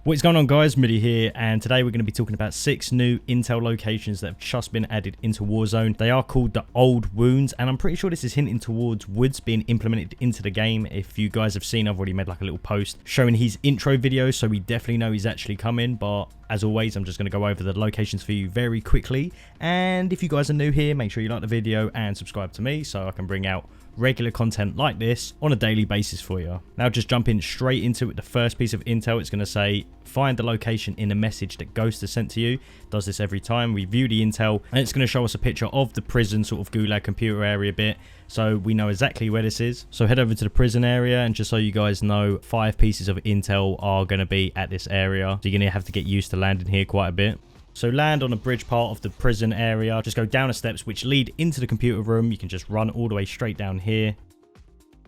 What is going on, guys? Middi here, and today we're going to be talking about 6 new intel locations that have just been added into Warzone. They are called the Old Wounds, and I'm pretty sure this is hinting towards Woods being implemented into the game. If you guys have seen, I've already made like a little post showing his intro video, so we definitely know he's actually coming. But as always, I'm just going to go over the locations for you very quickly. And if you guys are new here, make sure you like the video and subscribe to me so I can bring out regular content like this on a daily basis for you. Now just jumping straight into it, the first piece of intel, it's going to say find the location in a message that Ghost has sent to you. Does this every time. We view the intel and it's going to show us a picture of the prison sort of gulag computer area bit, so we know exactly where this is. So head over to the prison area, and just so you guys know, 5 pieces of intel are going to be at this area, so you're going to have to get used to landing here quite a bit. So land on a bridge part of the prison area, just go down the steps which lead into the computer room. You can just run all the way straight down here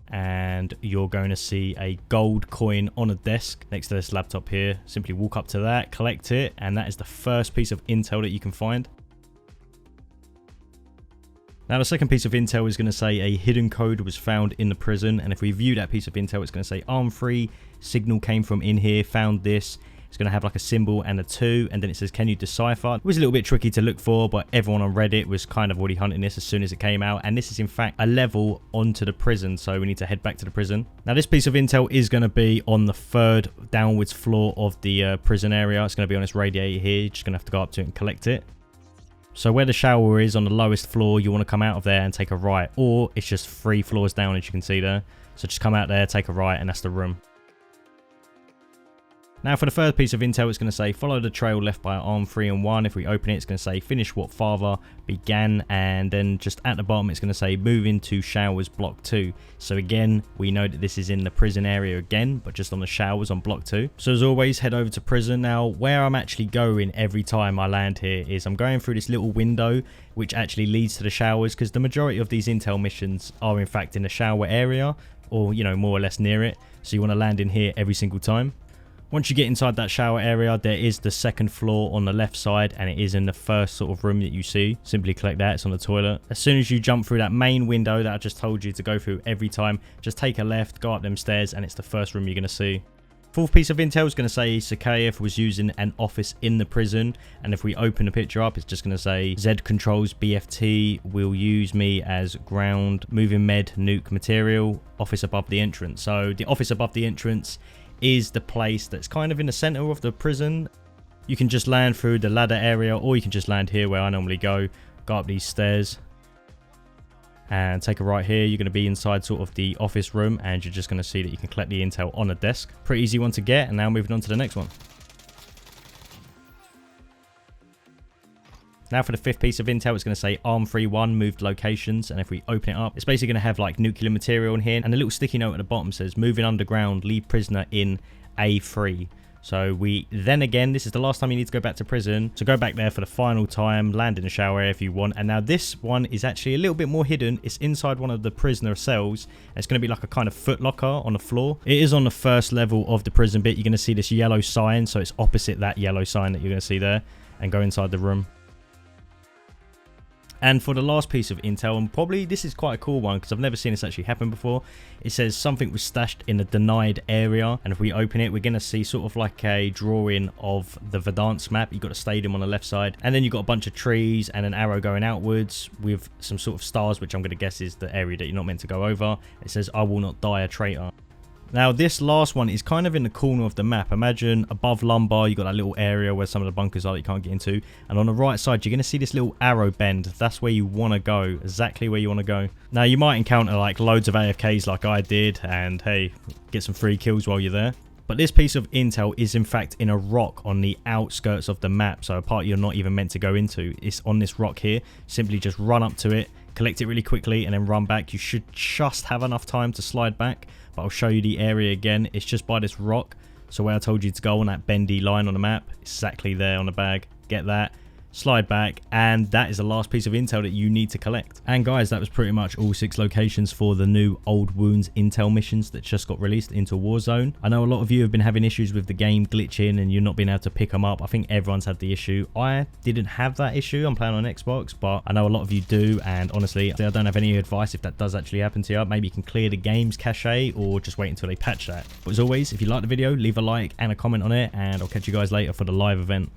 and you're going to see a gold coin on a desk next to this laptop here. Simply walk up to that, collect it, and that is the first piece of intel that you can find. Now the second piece of intel is going to say a hidden code was found in the prison, and if we view that piece of intel, it's going to say arm free, signal came from in here, found this. It's going to have like a symbol and a 2, and then it says can you decipher. It was a little bit tricky to look for, but everyone on Reddit was kind of already hunting this as soon as it came out, and this is in fact a level onto the prison, so we need to head back to the prison. Now this piece of intel is going to be on the 3rd downwards floor of the prison area. It's going to be on this radiator here. You're just going to have to go up to it and collect it. So where the shower is on the lowest floor, you want to come out of there and take a right, or it's just 3 floors down as you can see there. So just come out there, take a right, and that's the room. Now for the third piece of intel, it's going to say follow the trail left by arm 3 and 1. If we open it, it's going to say finish what father began, and then just at the bottom it's going to say move into showers block 2. So again, we know that this is in the prison area again, but just on the showers on block 2. So as always, head over to prison. Now where I'm actually going every time I land here is I'm going through this little window which actually leads to the showers, because the majority of these intel missions are in fact in the shower area, or you know, more or less near it. So you want to land in here every single time. Once you get inside that shower area, there is the 2nd floor on the left side, and it is in the first sort of room that you see. Simply collect that, it's on the toilet. As soon as you jump through that main window that I just told you to go through every time, just take a left, go up them stairs, and it's the first room you're going to see. Fourth piece of intel is going to say Sakayev was using an office in the prison, and if we open the picture up, it's just going to say Z controls BFT will use me as ground moving med nuke material, office above the entrance. So the office above the entrance is the place that's kind of in the center of the prison. You can just land through the ladder area, or you can just land here where I normally go up these stairs and take a right here. You're going to be inside sort of the office room, and you're just going to see that you can collect the intel on a desk. Pretty easy one to get, and now moving on to the next one. Now for the 5th piece of intel, it's going to say arm 3-1 moved locations, and if we open it up, it's basically going to have like nuclear material in here, and a little sticky note at the bottom says moving underground, leave prisoner in A3. So then again, this is the last time you need to go back to prison, so go back there for the final time, land in the shower area if you want. And now this one is actually a little bit more hidden. It's inside one of the prisoner cells, and it's going to be like a kind of foot locker on the floor. It is on the 1st level of the prison bit. You're going to see this yellow sign, so it's opposite that yellow sign that you're going to see there, and go inside the room. And for the last piece of intel, and probably this is quite a cool one because I've never seen this actually happen before, it says something was stashed in the denied area, and if we open it, we're going to see sort of like a drawing of the Verdansk map. You've got a stadium on the left side, and then you've got a bunch of trees and an arrow going outwards with some sort of stars, which I'm going to guess is the area that you're not meant to go over. It says I will not die a traitor. Now this last one is kind of in the corner of the map. Imagine above lumbar, you've got that little area where some of the bunkers are that you can't get into, and on the right side you're going to see this little arrow bend. That's where you want to go, exactly where you want to go. Now you might encounter like loads of AFKs like I did, and hey, get some free kills while you're there. But this piece of intel is in fact in a rock on the outskirts of the map, so a part you're not even meant to go into. It's on this rock here. Simply just run up to it, collect it really quickly, and then run back. You should just have enough time to slide back, but I'll show you the area again. It's just by this rock, so where I told you to go on that bendy line on the map, exactly there on the bag. Get that, slide back, and that is the last piece of intel that you need to collect. And guys, that was pretty much all 6 locations for the new Old Wounds intel missions that just got released into Warzone. I know a lot of you have been having issues with the game glitching and you're not being able to pick them up. I think everyone's had the issue. I didn't have that issue. I'm playing on Xbox, but I know a lot of you do, and honestly, I don't have any advice if that does actually happen to you. Maybe you can clear the game's cache or just wait until they patch that. But as always, if you like the video, leave a like and a comment on it, and I'll catch you guys later for the live event.